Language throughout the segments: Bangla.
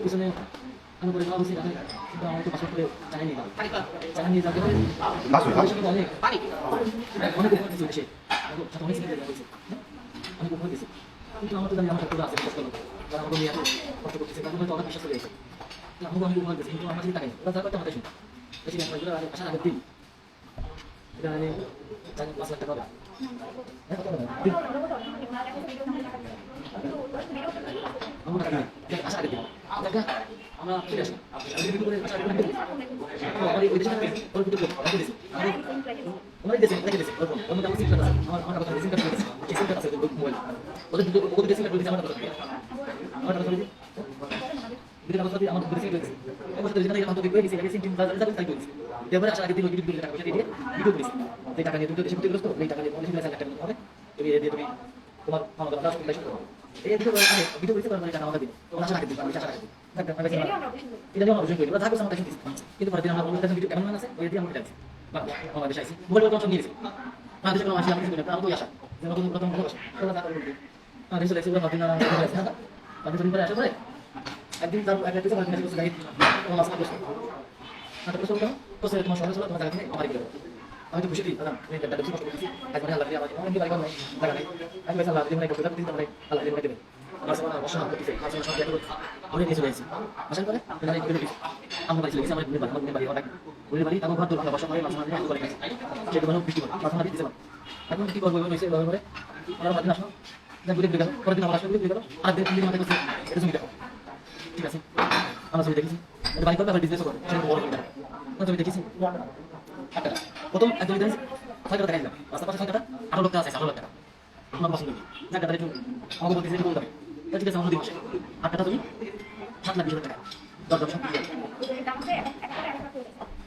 পিছনে আমি করে যাওয়া উচিত কিন্তু আমার তো পাসপোর্ট করে জানিয়ে নিলাম জানিয়ে যাবে অনেক উপহার দিয়েছে দেশে অনেক সিলেক্ট করেছে অনেক উপহার দিয়েছে কিন্তু আমার তো জানি আমার সত্যতা আছে বিশ্বাস করলাম যারা আমাকে নিয়ে এত কষ্ট করতেছে তাদের হয়তো অনেক বিশ্বাস করে গেছে আমাকে অনেক উপহার দিয়েছে কিন্তু আমার যদি টাকা তারা করতে আমাদের শুনতে বেশি এগুলো আসার আগের দিন এটা আমি জানি 5 লাখ টাকা হবে আমরা টাকা দিই আসার আগের দিন আমরা ফিরে আসলাম অনেক দেশে রেখে দিয়েছে ওর মধ্যে আমার সিম কার্ড আছে আমার কথা সিম কার্ড আছে সিম কার্ড আছে মোবাইল ওদের দুটো ওদের সিম কার্ড বলেছে আমার কথা আমার কথা বলি বিনা কথা দিয়ে আমার দুটো সিম করেছে আমার সাথে যেখানে আমাদের কই গেছে সিম টিম বাজার যাবে তাই করেছে দেবার আসার আগে দিন ভিডিও টাকা পয়সা দিয়ে ভিডিও করেছে এই টাকা নিয়ে তুমি দেশে ঘুরতে গেছো এই টাকা নিয়ে পলিসি লাইসেন্স একটা হবে তুমি এই দিয়ে তুমি তোমার মামা দাদা সব লাইসেন্স করো এই ভিডিও করেছে তারপরে টাকা আমাদের দিন ওরা আসার আগে দিন আমি আসার আগে দিন এটা নিয়ে আমরা অভিযোগ করি ওরা থাকবে আমার কাছে কিন্তু পরে দিন আমরা বলতে ভিডিও কেমন আছে ওই দিয়ে আমরা যাচ্ছি বাংলাদেশ আইসি মোবাইল টেনশন নিয়েছি বাংলাদেশে কোনো আসি আমি কিছু না তো আসা যে নতুন প্রথম ভালোবাসা ওরা যা করবে বাংলাদেশে এসে ওরা ভাবিনা আছে না বাংলাদেশ পরে আসে পরে একদিন তার একটা কিছু ভাবিনা কিছু গাইড তোমার মাসা করছে তারপরে প্রশ্ন কেন তো সে তোমার সঙ্গে ছিল তোমার জায়গা থেকে আমার দিকে আমি তো খুশি দিই দাদা আমি একটা বেশি কষ্ট করতেছি একবার আল্লাহ দিয়ে আমার অনেক বাড়ি নাই জায়গা নাই আমি পয়সা আল্লাহ দিয়ে মনে করতে দিতে পারে আল্লাহ দিয়ে মনে দেবে আমার সামনে অবশ্যই আমার করতেছে আমার সব দেখো অনেক কিছু রয়েছে আসার পরে আমি একটু বেশি আমার বাড়ি চলে গেছি আমার বাড়ি অনেক বলে বাড়ি আমার ঘর দূর বসা করে মাঝে মাঝে আমি করে খাইছি সেটা মানে বৃষ্টি করে মাঝে মাঝে দিতে পারে এখন কি করবো হয়েছে এভাবে করে আমার মাঝে আসলো যা ঘুরে গেল পরের দিন আমার আসলে ঘুরে গেল আর দিন দিন আমাদের কাছে এটা জমি দেখো ঠিক আছে আমরা ছবি দেখেছি এটা বাড়ি করবে আবার বিজনেসও করবে সেটা বড় করে না ছবি দেখেছি একটা প্রথম একদম দেখেছি 6 টাকা দেখাইলাম রাস্তা পাশে 6 টাকা 18 লাখ টাকা আছে 18 লাখ টাকা আমার পছন্দ কি না টাকা একটু আমাকে বলতেছে কোন দামে ঠিক আছে আমরা দিবসে 8 টাকা তুমি 7 লাখ 20 টাকা দর দর সব কিছু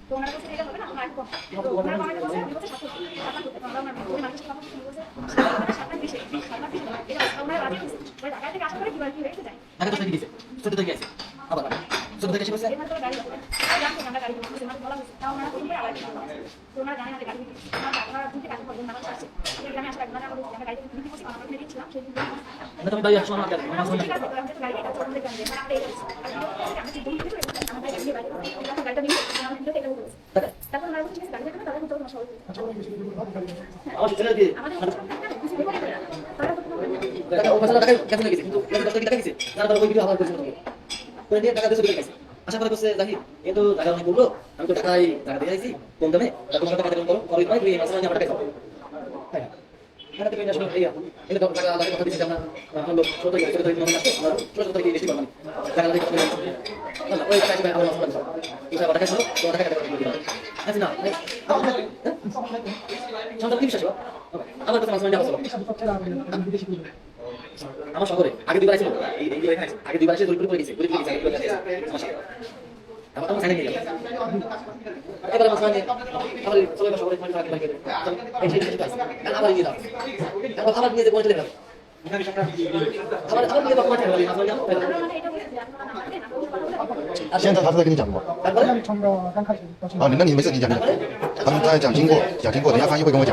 তো ওনার কাছে এটা হবে না আমরা একদম তো ওনার বানাতে বলছে আমি বলছি 7 আমরা আমার ওই মানুষের কথা শুনে বলছে 7 লাখ 20 এটা আমরা রাজি হইছি ওই টাকা থেকে আশা করে কিভাবে কি হয়েছে যায় টাকা তো থেকে দিয়েছে ছোট থেকে আছে আবার ছোট থেকে এসে বলছে এর মধ্যে গাড়ি আছে জানতো আমরা গাড়ি দিয়েছি আমরা বলা হয়েছে তাও ওনারা কিনবে আবার তো ওনারা জানে না গাড়ি দিয়েছে আমরা দুটো কাজ করব না আসছে এই গ্রামে আসলে আমরা আমরা গাড়ি দিতে বসে আমরা কিনে দিচ্ছিলাম সেই দিন না তুমি ভাই আসো না গাড়ি আমরা গাড়ি এটা চলতে গাড়ি আমরা এই আমি যে দুটো আমরা গাড়ি বাইরে গাড়িটা নিয়ে আমরা কিন্তু এটা বলছি তারপর আমরা বলছি গাড়ি দেখতে তাহলে তো সমস্যা হবে আমার ছেলে দিয়ে আমাদের টাকা ও পাঁচ টাকা কেন গেছে কিন্তু 10 টাকা গেছে তারপর ওই ভিডিও আবার করেছে করে দিয়ে টাকা 200 টাকা গেছে আশা করে বসে জাহি এ তো টাকা অনেক বললো আমি তো টাকাই টাকা দিয়ে আইছি কম দামে তারপর টাকা কম করো পরে ভাই তুই মাসে আমার টাকা দাও তাই এটা তো আসলে এই এটা টাকা লাগে কথা দিছি আমরা আমরা ছোট থেকে ছোট থেকে মনে আসে আমরা ছোট থেকে বেশি পাবো টাকা লাগে না ওই টাকা আমরা মাসে পাবো এটা টাকা ছিল তো টাকা দিতে আচ্ছা না সন্তান কি বিশ্বাস আমার কাছে মাসে যাবো আমার শহরে আগে দুইবার ছিল এই এখানে আগে দুইবার এসে দরিদ্র করে গেছে গরিব করে গেছে আমার আমার সাইনে গেল এবারে মাসে আবার সবাই শহরে মানে থাকে বাইরে এই সেই কিছু আছে আবার নিয়ে দাও আবার খাবার নিয়ে যে পৌঁছে দেবে আবার আবার নিয়ে দাও পৌঁছে দেবে মাসে যাও现在他是在跟你讲吗？啊，那你没事，你讲的。他们在讲经过，等一下翻译会跟我讲。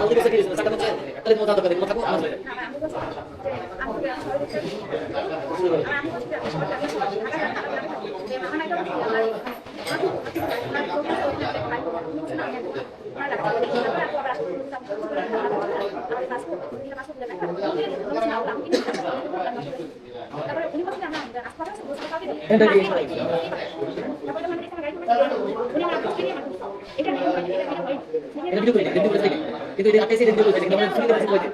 itu dia APC dan dulu jadi kita sulit masih boleh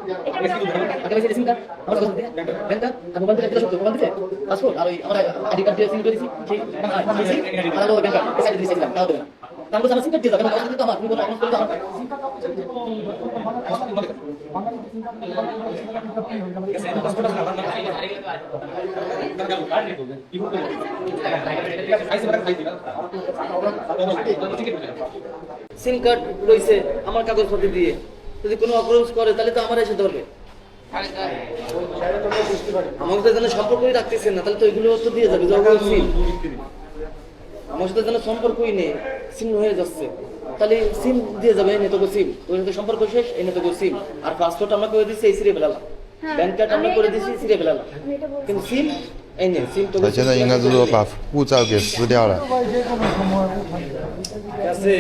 ada masih SIM card আমরা কথা বলতে ব্যাংক কার্ড আর মোবাইল থেকে সব মোবাইল থেকে পাসপোর্ট আর আমরা আইডি কার্ড দিয়ে সিম করে দিছি সেই আর আলো ব্যাংক কার্ড এসে দিছি তাও দেবে তারপর আমরা সিম কার্ড দিয়ে যাবেন কিন্তু আমার কোনো অ্যাকাউন্ট করতে আমার সিম কার্ড রয়েছে আমার কাগজপত্র দিয়ে যদি কোনো অপ্রোচ করে তাহলে তো আমার এসে ধরবে আমার সাথে যেন সম্পর্কই রাখতেছেন না তাহলে তো এগুলো তো দিয়ে যাবে আমার সাথে যেন সম্পর্কই নেই ছিন্ন হয়ে যাচ্ছে তাহলে সিম দিয়ে যাবে এনে তোকে সিম ওর সাথে সম্পর্ক শেষ এনে তোকে সিম আর পাসপোর্ট আমরা করে দিচ্ছি এই সিরে ফেলালাম হ্যাঁ, ব্যাংক কার্ড আমরা আমি করে এটা দিচ্ছি বলছি। সিরে ফেলালাম আমি এটা বলছি। কিন্তু সিম এই নে সিম তো他现在应该是说把护照给撕掉了。 ভাই যে কোনো সময় উঠান। আছে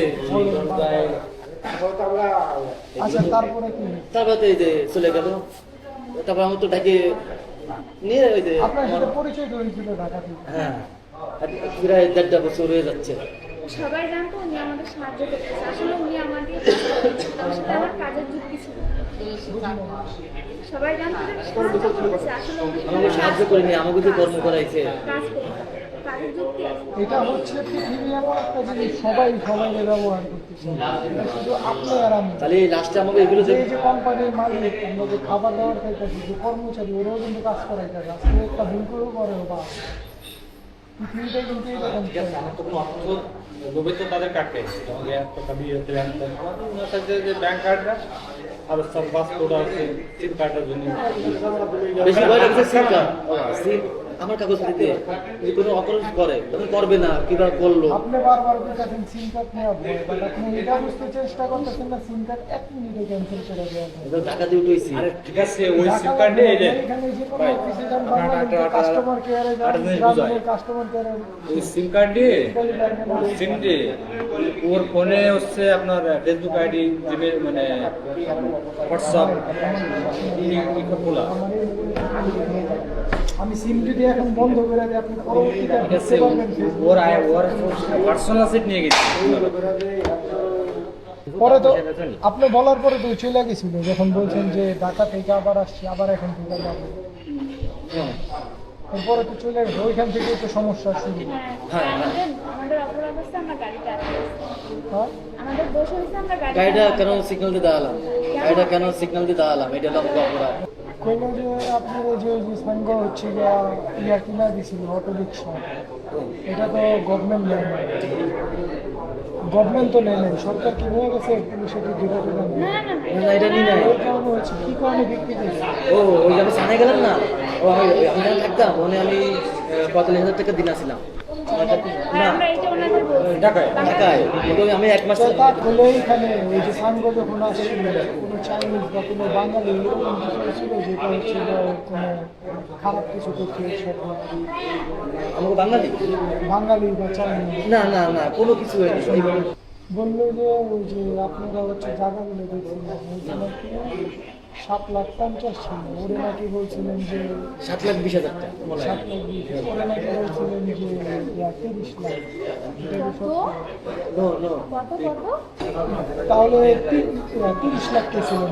আচ্ছা তারপরে কি তারপরে তো এই যে চলে গেল তারপর আমার তো ডাকে নিয়ে ওই যে আপনার সাথে পরিচয় হয়েছিল ঢাকা থেকে? হ্যাঁ আর প্রায় 1.5 বছর হয়ে যাচ্ছে সবাই জানতো উনি আমাদের সাহায্য করতেছে আসলে উনি আমাদের তার সাথে আমার কাজের যুক্তি ছিল সবাই জানতো যে সাহায্য করতেছে আসলে উনি আমাকে সাহায্য করেনি আমাকে যে কর্ম করাইছে কাজ করে কাজের যুক্তি আছে এটা হচ্ছে পৃথিবী এমন একটা জিনিস সবাই সবাইকে ব্যবহার করতেছে এটা শুধু আপনি আর আমি তাহলে লাস্টে আমাকে এগুলো যে যে কোম্পানির মালিক আমরা যে খাবার দাবার খাইতেছি যে কর্মচারী ওরাও কিন্তু কাজ করাইতে আসলে একটা ভুল করেও করে বা পৃথিবীটা কিন্তু এরকম চলে। লোভে তো তাদের কাটে আমাদের কাছে যে ব্যাংক কার্ডটা আর সব পাসপোর্ট আছে সিম কার্ডের জন্য বেশি ভয় লাগছে সিম কার্ড সিম আমার কাগজ দিতে যদি কোনো অপরাধ করে তখন করবে না কিবা করলো আপনি বারবার বলতেছেন সিম কার্ড নেওয়া ভয় বাট আপনি এটা বুঝতে চেষ্টা করতেছেন না সিম কার্ড 1 মিনিটে ক্যান্সেল করে দেওয়া যায় এবার টাকা দিয়ে উঠেছি ঠিক আছে ওই সিম কার্ডে এই যে এখানে যে কোনো ভাই, অফিসে যান বাংলাদেশে কাস্টমার কেয়ারে যান আটা জিনিস বুঝায়। গ্রামের কাস্টমার কেয়ারে ওই সিম কার্ড দিয়ে সিম দিয়ে ওর ফোনে হচ্ছে আপনার ফেসবুক আইডি জিমেল মানে হোয়াটসঅ্যাপ খোলা আমি সিম যদি এখন বন্ধ করে দিই আপনি পরবর্তীতে ঠিক আছে ওর ওর পার্সোনাল সেট নিয়ে গেছি পরে তো আপনি বলার পরে তো চলে গেছিল যখন বলছেন যে ঢাকা থেকে আবার আসছি আবার এখন থেকে যাবো এরপরে তো চলে গেছে ওইখান থেকে তো সমস্যা শুরু হ্যাঁ আমাদের আমাদের অপরাধ হচ্ছে আমরা গাড়িতে আটকে আছি। হ্যাঁ আমাদের দোষ হয়েছে আমরা গাড়িটা কেন সিগন্যাল দিয়ে দাঁড়ালাম গাড়িটা কেন সিগন্যাল দিয়ে দাঁড়ালাম এটা হলো আমাকে অপরাধ কইলো যে আপনার যে সাঙ্গ হচ্ছে ইয়া কিনা দিছিল অটো রিক্সা এটা তো গভর্নমেন্ট নেয় না গভর্নমেন্ট তো নেয় নাই সরকার কি নিয়ে গেছে পুলিশে কি ধরে ধরে নেয়? না না না না এটা নিয়ে নাই ওই কারণে হচ্ছে কি কারণে বিক্রি করছে ও ওই আমি সামনে গেলাম না ও আমি যখন থাকতাম ওখানে আমি 45,000 টাকা দিন আসছিলাম আর আমরা এটা ওনাদের বলছি ঢাকায় ঢাকায় কিন্তু আমি 1 মাস তো তার হলে এখানে ওই যে সাঙ্গ যখন আসছিল কোনো চাইনিজ বা কোনো বাঙালি এরকম কিছু ছিল যেটা হচ্ছে যে কোনো খারাপ কিছু করছে আমাকে বাঙালি বাঙালি বা চাইনিজ না না না কোনো কিছু হয়নি এইভাবে বললো যে ওই যে আপনারা হচ্ছে জায়গাগুলো দেখছিলেন ওইখানে নাকি 7,50,000 ছিল ওরে নাকি বলছিলেন যে 7,20,000 টাকা 7,20,000 ওরে নাকি বলছিলেন যে 30 লাখ এটা কি কত সত্য? নো নো কত কত তাহলে 30 লাখ কে ছিলেন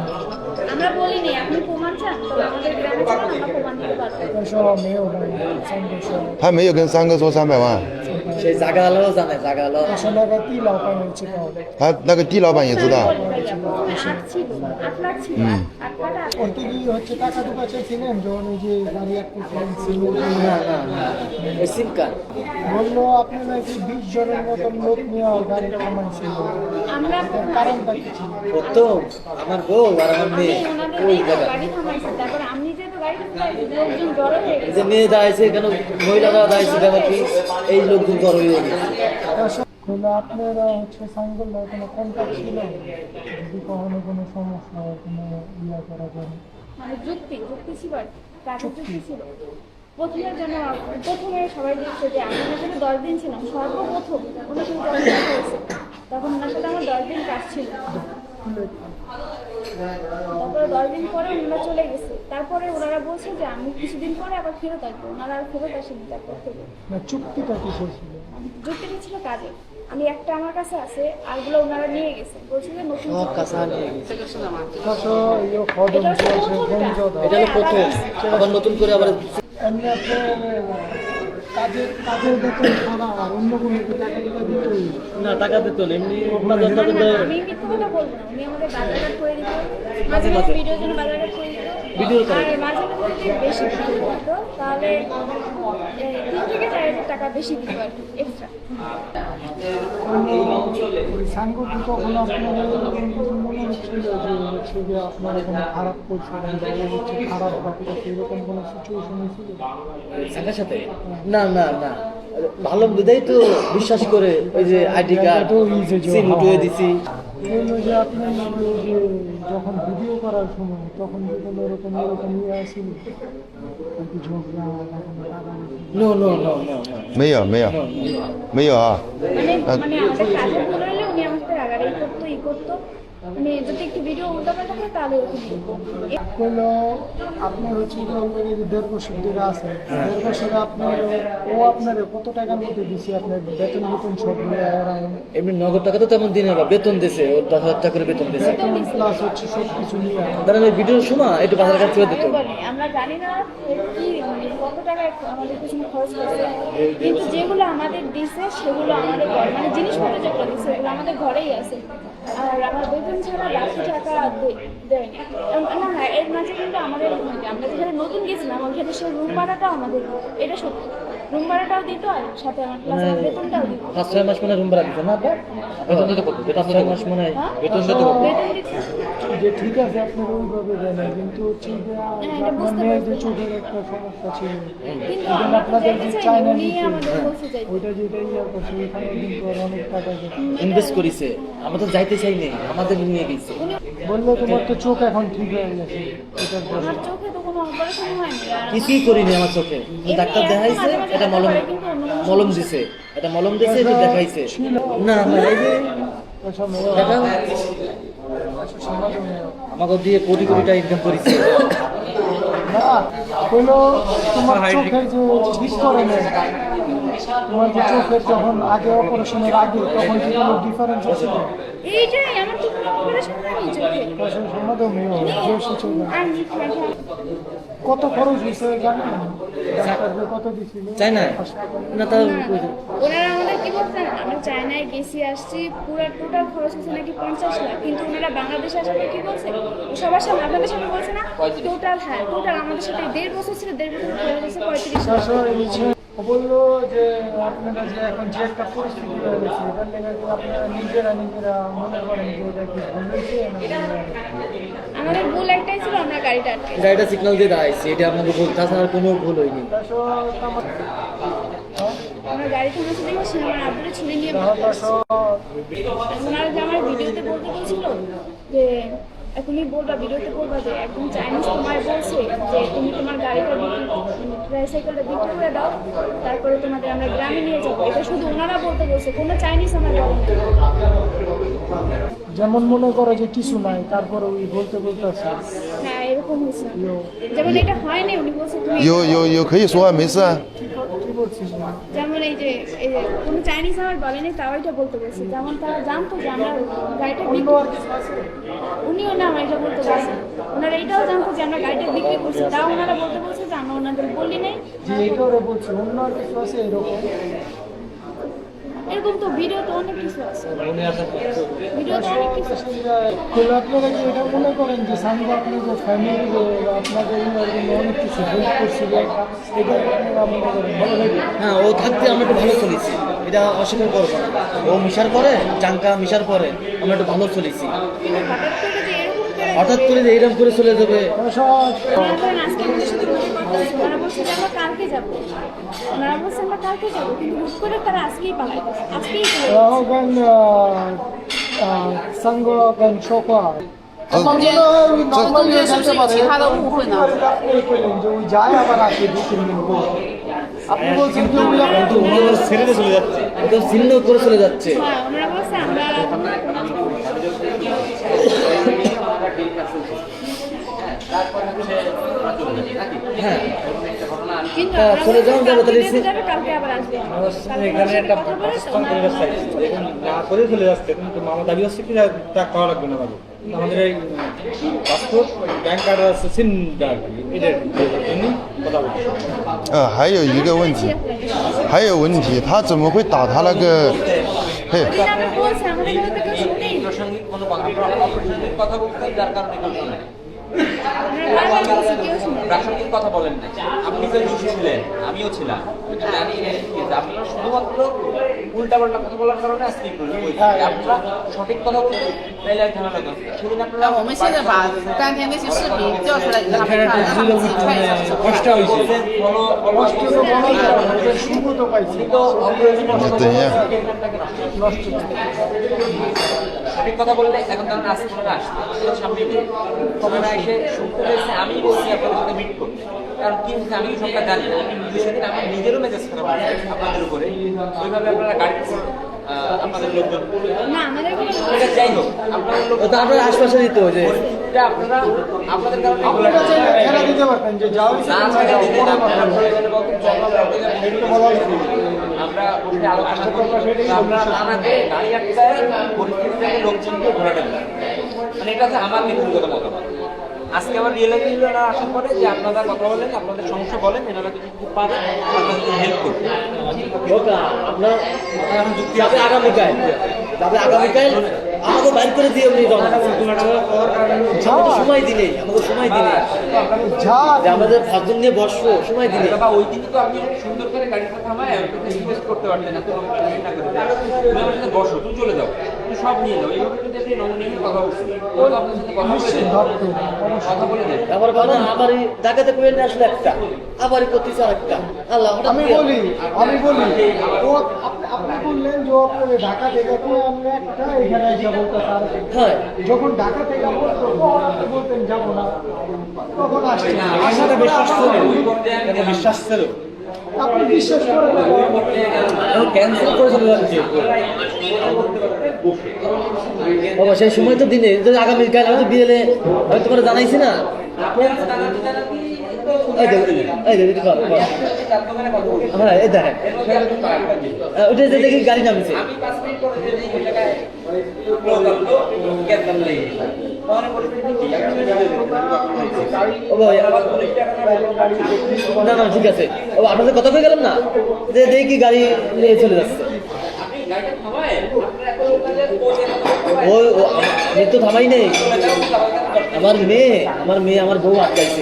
আমরা বলিনি আপনি প্রমাণ চান তো আমাদের গ্রামে চান আমরা প্রমাণ দিতে পারবো সহ মেয়েও নাই সঙ্গে সহ 他没有跟三哥说300万， সেই জায়গা আলো জানে জায়গা আলো 500 টাকা কি লাভ হয়েছে তাহলে他那个地老板也知道。 আট ছিল 8 লাখ ছিল 8 লাখ ওইটা কি হচ্ছে টাকা টুকা চাইছিলেন যখন ওই যে গাড়ি আটকেছিলেন সিমেন্ট না না না ওই সিম কার্ড বললো আপনি নাকি 20 জনের মতন লোক নিয়ে গাড়ি থামাইছিল আমরা কারণটা কি ছিল প্রথম আমার বউ আর আমার আমি মেয়ে ওনাদের ওই দেখে জায়গা গাড়ি থামাইছি তারপর আমি যেহেতু গাড়ি থামাইছি লোকজন জড়ো হয়ে এই গেছে যে মেয়ে দাঁড়াইছে কেন মহিলারা দাঁড়াইছে কেন কি এই লোকজন জড়ো হয়ে গেছে তাহলে আপনারা হচ্ছে সাইঙ্গল কোনো কন্ট্যাক্ট ছিল যদি কখনো কোনো সমস্যা হয় কোনো ইয়া করা যায় মানে যুক্তি ছিল আর কি। কাজের যুক্তি ছিল প্রথমের জন্য প্রথমে সবাই দেখছে যে আমি ওনার সাথে 10 দিন ছিলাম সর্বপ্রথম ওনার সাথে যখন দেখা হয়েছে তখন ওনার সাথে আমার 10 দিন কাজ ছিল তারপরে 10 দিন পরে ওনারা চলে গেছে তারপরে ওনারা বলছে যে আমি কিছুদিন পরে আবার ফেরত আসবো ওনারা আর ফেরত আসেনি তারপর থেকে না চুক্তিটা কিসের ছিল যুক্তিটা ছিল কাজে আমি একটা আমার কাছে আছে আরগুলো ওনারা নিয়ে গেছে বলছে যে নতুন সব কাঁচা নিয়ে গেছে কাছে ইয়ে খদম এটা হচ্ছে চলছে প্রথমটা। গঞ্জদা এটা হলো প্রথম আবার নতুন করে আবার এমনি আপনার কাজের বেতন ছাড়া আর অন্য কোনো কি টাকা দিতে দিতই না টাকা দিত না এমনি আপনাদের না, আপনাদের না, আমি মিথ্যা কথা বলবো না উনি আমাদের বাজারঘাট করে দিত মাঝে মাঝে মাঝে। মাঝে ভিডিওর জন্য বাজারঘাট করে দিত ভিডিও করে আর মাঝে মাঝে যদি বেশি ভিডিও করতো তাহলে 3 থেকে 4,000 টাকা বেশি দিত আর কি এক্সট্রা ওই সাঙ্গ কি কখনো আপনাদের এরকম কিছু মনে হচ্ছিল যে হচ্ছে যে আপনারা কোনো খারাপ করছিলেন বা ও হচ্ছে খারাপ বা কিছু এরকম কোনো সিচুয়েশন ছিল সাঙ্গার সাথে না না না ভালো বুঝেই তো বিশ্বাস করে ওই যে আইডি কার্ড তো এই যে সিম উঠিয়ে দিছি। বললো যে আপনি যে যখন ভিডিও করার সময় তখন যে কোনো এরকম আসেন একটু ঝগড়া কখনো টাকা নো নো নো নো 没有没有没有啊， মানে মানে আমাদের কাজে ভুল হলে উনি আমার সাথে রাগারাগি করতো ই করতো মানে যদি একটু ভিডিও উল্টাপাল্টা হয় তাহলে ওরকম করতো। হলো আপনার হচ্ছে যে অলরেডি 1.5 বছর ধরে আছে 1.5 বছরে আপনার ও আপনার কত টাকার মধ্যে দিছে আপনার বেতন সব মিলে এমনি নগদ টাকা তো তেমন দিনে না, বেতন দিছে ওর 10,000 টাকা করে বেতন দিছে। বেতন প্লাস হচ্ছে সব কিছু নিয়ে তাহলে আমি ভিডিওর সময় একটু বাজার কাছে দিত। আমিও বলি, আমরা জানি না কি মানে কত টাকা আমাদের পিছনে খরচ করছে, কিন্তু যেগুলো আমাদের দিছে সেগুলো আমাদের ঘর মানে জিনিসপত্র যেগুলো দিছে সেগুলো আমাদের ঘরেই আছে। আর আমার বেতন ছাড়া বাকি টাকা দেয়নি। না না, এর মাঝে কিন্তু আমাদের আমরা যেখানে নতুন গেছিলাম ওইখানে সেই রুম ভাড়াটাও আমাদের দিত, এটা সত্যি। রুম ভাড়াটাও দিত আর সাথে আমার প্লাস আমার বেতনটাও দিত। 5-6 মাস মানে রুম ভাড়া দিত না আপা? বেতন দিতে কত? 5-6 মাস মানে হ্যাঁ? বেতন দিতে কত? বেতন দিত। যে ঠিক আছে আপনার ওইভাবে দেয় না কিন্তু হচ্ছে যে এটা আপনার বুঝতে মেয়ের যে পারছি। চোখের একটা সমস্যা ছিল কিন্তু এবং আমরা তো আপনাদের যাইতে যে চাইনি, চায়না উনি নিতে আমাদের বলতে চাইছে। ওইটা যেটা ইয়ে করছে ওইখানে কিন্তু আর অনেক টাকা গেছে ইনভেস্ট করিছে, আমরা তো যাইতে চাইনি, আমাদের নিয়ে গেছে। বললো তোমার তো চোখ এখন ঠিক হয়ে গেছে এটার পরে আমার চোখে তো কোনো অপারেশন হয়নি আর কিছুই করিনি আমার চোখে। ডাক্তার দেখাইছে, এটা মলম মলম দিছে, এটা মলম দিছে, এটা দেখাইছে। না না, এই যে ওসব দেখা আমাকে দিয়ে কোটি কোটি টাকা ইনকাম করেছে। না হলো তোমার চোখের যে ঠিক করে নেয় তোমার যে চোখের যখন আগে অপারেশনের আগে তখন কি কোনো ডিফারেন্স আছে এইটাই আমার তো কোনো অপারেশন হয়নি চোখে। সমাধান জোশে চলবে আর কত খরচ হয়েছে জানেন ডাক্তারদের কত দিছিল চাই না না তাও ওনারা আমাদের কি বলতেন, আমরা চায়নায় গেছি আসছি পুরো টোটাল খরচ হচ্ছে নাকি 50 লাখ, কিন্তু ওনারা বাংলাদেশে আসার পর কি বলছে সবার সামনে আপনাদের সামনে বলছে না টোটাল, হ্যাঁ টোটাল আমাদের সাথে 1.5 বছর ছিল, 1.5 বছর খরচ হচ্ছে 35 লাখ। ও বললো যে আপনারা যে এখন যে একটা পরিস্থিতি হয়ে গেছে এটার লেগে যে আপনারা নিজেরা মনে করেন যে এটা কি ভুল হয়েছে আমাদের ভুল একটাই ছিল, আমরা গাড়িটা আটকে গাড়িটা সিগন্যাল দিয়ে দাঁড়াইছে, এটা আমাকে বলতে তাছাড়া কোনো ভুল হয়নি। আমরা গাড়ি থামাতে দেখেছি আমার আব্বুরে ছুরি নিয়ে ওনারা যে আমার ভিডিওতে বলতে বলছিল যে তুমি বলবা ভিডিওতে বলবা যে একদম চাইনিজ তোমার বলছে যে তুমি তোমার গাড়িটা ট্রাইসাইকেলটা বিক্রি করে দাও, তারপরে তোমাদের আমরা গ্রামে নিয়ে যাবো। এটা শুধু ওনারা বলতে বলছে, কোনো চাইনিজ আমার বলে না। যেমন মনে করো যে কিছু নাই তারপরে ওই বলতে আছে হ্যাঁ এরকম হয়েছে, যেমন এটা হয়নি উনি বলছে তুমি有可以说啊，没事啊。 কি বলছিস যেমন এই যে কোনো চাইনিজ আমার বলেনি, তাও এটা বলতে বলছে। যেমন তারা জানতো যে আমরা গাড়িটা বিক্রি উনিও না আমার এটা বলতে বলছে, ওনারা এটাও জানতো যে আমরা গাড়িটা বিক্রি করছি, তাও ওনারা বলতে বলছে যে আমরা ওনাদের বলি নাই। যে এটা ওরা বলছে অন্য আর কিছু আছে এরকম এরকম তো ভিডিওতে অনেক কিছু আছে, ভিডিওতে অনেক কিছু আছে। তাহলে আপনারা কি এটা মনে করেন যে সামনে আপনাদের ফ্যামিলি আপনাদের অনেক কিছু হেল্প করছিল এটা আপনারা মনে করেন ভালো লাগে হ্যাঁ, ও থাকতে আমরা একটু ভালো চলেছি, এটা অস্বীকার করবো না। ও মিশার পরে চাঙ্কা মিশার পরে আমরা একটু ভালো চলেছি। কিন্তু হঠাৎ করে যে এরকম করে চলে যাবে, ওনারা ধরেন আজকে আমাদের সাথে কথা বলছে, ওনারা বলছে যে আমরা কালকে যাবো, ওনারা বলছে আমরা কালকে যাবো, কিন্তু হুট করে তারা আজকেই পালাই গেছে, আজকেই চলে গেছে। 然后跟三哥跟说话。这中间是不是有其他的误会呢？ যে ওই যায় আবার আসে 2-3 দিন পর আপনি বলছেন যে ওই ছেড়ে চলে যাচ্ছে। একদম ছিন্ন করে চলে যাচ্ছে। হ্যাঁ ওনারা বলছে আমরা হ্যাঁ কিন্তু হ্যাঁ, আমরা চলে যাও, বলছি যাবো, তাহলে কালকে যেতে যাবে, কালকে আবার আসবে। কালকে এখানে ওনার একটা সাথে কথা বলে পাকিস্তান পরিবেশ চাইছে না করে চলে যাচ্ছে, কিন্তু মামা দাবি হচ্ছে কি তা করা লাগবে না বাবু, আমাদের এই পাসপোর্ট ব্যাংক কার্ড আছে সিনটা এদের জন্য কথা বলছি।还有一个问题，还有问题，他怎么会打他那个？嘿， ওদিন আমি বলছি আমাদের কথা তো কেউ শুনেই না। প্রাসঙ্গিক কোনো কথা বলতে যার কারণে আমরা বারবার বলছি, কেউ শুনে না। প্রাসঙ্গিক কথা বলেন না। আপনি তো দোষী ছিলেন, আমিও ছিলাম। জানি না কিন্তু আপনারা শুধুমাত্র উল্টাপাল্টা কথা বলার কারণে আজকে এই প্রশ্ন হয়েছে। আপনারা সঠিক কথা বলতে তাইলে আর ঝামেলা করতে। সেদিন আপনারা我们现在把当天那些视频调出来给他们看，让他们自己看一下是什么。 কষ্ট তো বলা যায় না, ওদের সুখ তো পাইছি Este ya. সঠিক কথা বললে এখন তারা আসতে না আসতে সামনে ওনারা এসে শুনতে পেয়েছে আমি বলছি আপনাদের সাথে মিট করতে কারণ কি হচ্ছে আমি সবটা জানি না সেদিন আমার নিজেরও মেজাজ খারাপ হয়েছে আপনাদের উপরে ওইভাবে আপনারা গাড়ি আপনাদের লোকজন না, আমাদের কোনো এটা যাই হোক আপনাদের লোক তারপরে আশপাশে দিত যে এটা আপনারা আপনাদের কারণে এগুলো আপনারা চাইলে খেলা দিতে পারতেন যে যাও না ছেড়ে দিতে না আপনারা এখানে বলতেন চল আমরা বসে আলোচনা করবো আমরা নানাকে গাড়ি আটকায় পরিস্থিতিটাকে লোকজনকে ঘোরাতে দিই মানে এটা হচ্ছে আমার ব্যক্তিগত মতামত আজকে আবার রিয়েলাইজ হলো না আসার পরে যে আপনারা কথা বলেন আপনাদের সমস্যা বলেন এনারা যদি খুব পারে আপনাদের হেল্প করবে আপনার এখন যুক্তি আছে আগামীকাল তবে আগামীকাল আমাকে বাইর করে দিয়ে উনি আমাকে সময় দিলে আমাকে সময় দিলে যা যে আমাদের 5 জন নিয়ে বসবো সময় দিলে বাবা ওই দিনই তো আপনি সুন্দর করে গাড়িটা থামায় রিকোয়েস্ট করতে পারতেন এত লোক না করে তুমি আমার সাথে বসো তুমি চলে যাও তুমি সব নিয়ে যাও এইভাবে যদি আপনি নমনীয় কথা বলছেন ও তো আপনার সাথে কথা বলে দেন আবার বলো আমারই ঢাকাতে করে নিয়ে আসলে একটা আবারই করতেছে আরেকটা আল্লাহ হঠাৎ আমি করে- বলি ও আপনি বললেন যে আপনি ঢাকা থেকে করে আমি একটা এখানে এসে বলতে পারেন হ্যাঁ যখন ঢাকা থেকে বলতো আপনি বলতেন যাবো না তখন আসছেন আশাটা বিশ্বাস ছিল এটা বিশ্বাস ছিল আপনি বিশ্বাস করেন না ক্যান্সেল করে চলে যাচ্ছে বাবা সেই সময় তো দিনে যদি আগামীকাল হয়তো বিয়েলে হয়তো তোমরা জানাইছি না এই দেখো একটু কর, কর। হ্যাঁ এই দেখেন ওটা যে দেখি গাড়ি নামিছে আমি 5 মিনিট পরে যদি এই জায়গায় ক্লোজ করলো ক্যান্সেল নেই তাহলে পরিস্থিতি কি ও ভাই না না ঠিক আছে ও আপনাদের কথা কয়ে গেলাম না যে দেখি গাড়ি নিয়ে চলে যাচ্ছে আপনি গাড়িটা থামায় আপনারা এখন ওখানে পৌঁছে আমি তো থামাই নেই আমার মেয়ে আমার বউ আটকাইছে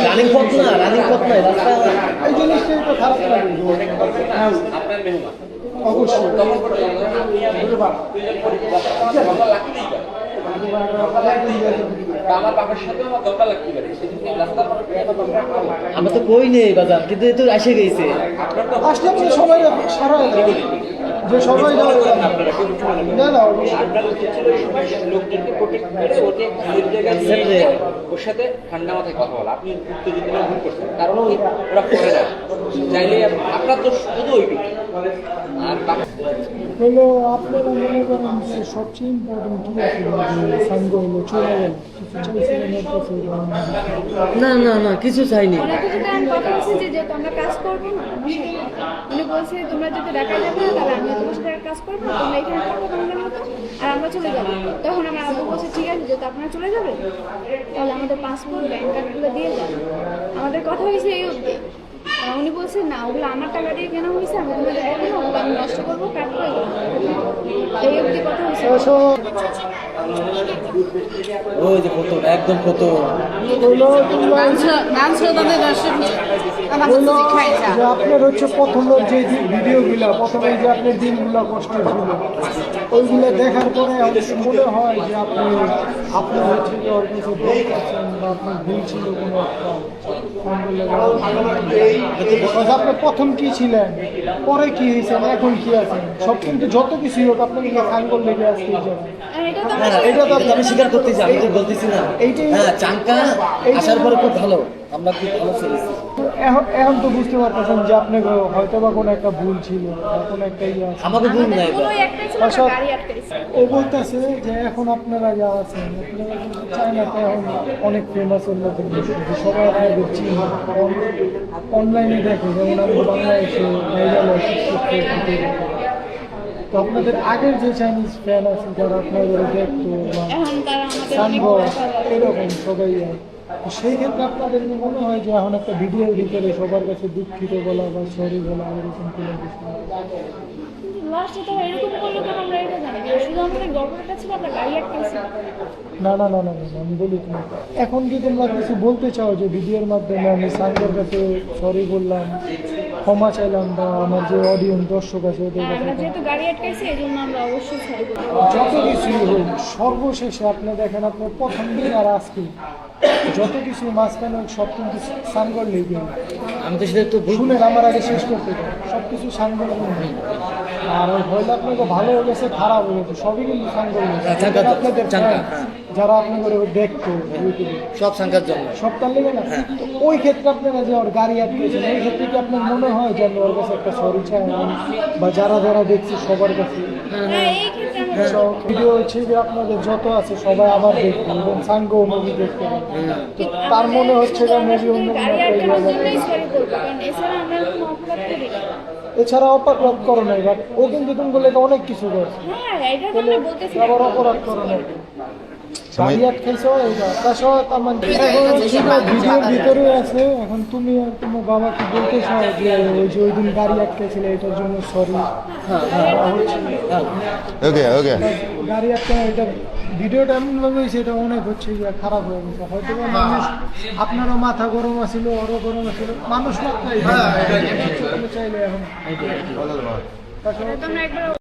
রানিং পথ না রাস্তা এই জিনিসটাই তো খারাপ লাগে আপনার মেহমান অবশ্যই তখন করে লাগতেই পারে আমার বাবার সাথে আমার দরকার লাগতে পারে সেদিন রাস্তার আমরা তো কই নেই বাজার কিন্তু এ তো এসে গেছে আপনার তো আসলে কি সবাই সারা যে সবাই যাবে না না আপনার উচিত ছিল ওই সময় লোকজনকে প্রোটেক্ট করে ওকে খালির জায়গায় নিয়ে সেটাই। এসে ওর সাথে ঠান্ডা মাথায় কথা বলা আপনি উত্তেজিত হয়ে ভুল করছেন কারণ ওরা করে না চাইলে আপনার তো শুধু ওইটুকু আর বাকি হলো আপনারা মনে করেন যে সবচেয়ে ইম্পর্টেন্ট কি আছে যে সাঙ্গ হলো চলে গেল কিছু চাইছিলেন এর কাছে না না না কিছু চাইনি ওনাকে যদি আমি কথা বলছি যে যেহেতু আমরা কাজ করবো না আমার সাথে উনি বলছে তোমরা যদি ঢাকায় যাবে না তাহলে আমি তোমার সাথে কাজ করবো না তোমরা এখানে থাকো তোমাদের মতো আর আমরা চলে যাবো তখন আমার আব্বু বলছে ঠিক আছে যেহেতু আপনারা চলে যাবে তাহলে আমাদের পাসপোর্ট ব্যাংক কার্ডগুলো দিয়ে যান আমাদের কথা হয়েছে এই অবধি উনি বলছে না ওগুলো আমার টাকা দিয়ে কেনা হয়েছে আমি তোমাদের দেবো না ওগুলো আমি নষ্ট করবো কাটবো এগুলো এই অবধি কথা হয়েছে ওই যে কত একদম কত 男车的那个视频，让他们自己看一下 যে。আপনার হচ্ছে প্রথম যে ভিডিওগুলো প্রথমে যে আপনার দিনগুলো কষ্ট ছিল ওইগুলো দেখার পরে হচ্ছে মনে হয় যে আপনি হচ্ছে যে ওর কিছু ভুল করছেন বা আপনার ভুল ছিল কোনো একটা আপনি প্রথম কি ছিলেন পরে কি হয়েছেন এখন কি আছেন সব কিন্তু যত কিছুই হোক আপনাকে সাঙ্গল লেগে আসতে যাবে আর এটা তো হ্যাঁ, এটা তো আমি স্বীকার করতেছি আমি তো বলতেছি না এইটাই- হ্যাঁ চাঙ্কা আসার পরে খুব ভালো আমরা খুব ভালো চলেছি এখন তো বুঝতে পারতেছেন যে আপনার হয়তো বা কোনো একটা ভুল ছিল বা কোনো একটা ইয়ে আছে আমাকে ভুল নাই পুরো একটাই ছিল আচ্ছা। গাড়ি আটকাইছে ও বলতেছে যে এখন আপনারা যা আছেন আপনারা কিন্তু চায়নাতে এখন অনেক ফেমাস উন্নতি যে সবাই আপনাদের চিনি অনলাইনে দেখে যেমন আমি বাংলাদেশে ভাইরাল তো আপনাদের আগের যে চাইনিজ ফ্যান আছে যারা আপনাদের দেখতো বা এখন তারা আমাদের অনেক সানব ভয় করে। এরকম সবাই হয়। তো সেই ক্ষেত্রে আপনাদের কি মনে হয় যে এখন একটা ভিডিওর ভিতরে সবার কাছে দুঃখিত বলা বা সরি বলা এরকম কোনো কিছু লাস্টে তো এরকম করলো কেন আমরা এটা জানি না শুধু আমাদের গল্পটা ছিল আমরা গাড়ি আটকেছি। না না না না না, আমি বলি তোমাকে, এখন কি তোমরা কিছু বলতে চাও যে ভিডিওর মাধ্যমে আমি সাঙ্গের কাছে সরি বললাম, ক্ষমা চাইলাম, বা আমার যে অডিয়েন্স দর্শক আছে ওদের কাছে আমরা যেহেতু গাড়ি আটকাইছি এই জন্য আমরা অবশ্যই সরি বলবো। যত কিছুই হোক সর্বশেষে আপনি দেখেন আপনার প্রথম দিন আর আজকে যত কিছু মাঝখানে হোক সব কিন্তু সানগর লেগে আমি তো সেটা তো শুনেন আমার আগে শেষ করতে চাই, সব কিছু সানগর আর ওই হয়তো আপনাকে ভালো হয়ে গেছে খারাপ হয়ে গেছে সবই কিন্তু সানগর আপনাদের friend, যারা আপনাদের দেখতো ইউটিউবে সব সংখ্যার জন্য সব তার লেগে না তো ওই ক্ষেত্রে আপনারা যে ওর গাড়ি আটকেছেন ওই ক্ষেত্রে কি আপনার মনে হয় যে আমি ওর কাছে একটা সরি চাই বা যারা যারা দেখছি সবার কাছে হ্যাঁ এই ক্ষেত্রে আমরা ভিডিও হচ্ছে যে আপনাদের যত আছে সবাই আবার দেখবে এবং সাঙ্গো মুভি দেখতে পাবে। তো তার মনে হচ্ছে যে মেবি অন্য কোনো গাড়ি একটা আটকানোর জায়গায়- জন্যই সরি বলবো, কারণ এছাড়া আমরা কোনো অপরাধ করি না। এছাড়া অপরাধ করো নাই বাট ও কিন্তু তুমি বলে অনেক কিছু করছে হ্যাঁ এটা তো তাহলে আমরা বলতেছি আবার অপরাধ করো নাই গাড়ি আটকাইছো এইটা তাছাড়া তার মানে এখন হচ্ছে না ভিডিওর ভিতরে আছে এখন তুমি আর তোমার বাবা কি বলতে চাও যে ওই যে ওই দিন গাড়ি আটকাইছিলে এটার জন্য সরি হচ্ছে ওকে ওকে গাড়ি একটা এটা ভিডিওটা এমন ভাবে হয়েছে এটা অনেক হচ্ছে যে খারাপ হয়ে গেছে হয়তো বা মানুষ আপনারও মাথা গরম আছিল ওরও গরম আছিল মানুষ মাত্রাই চাইলে এখন এটা তো আমরা একবার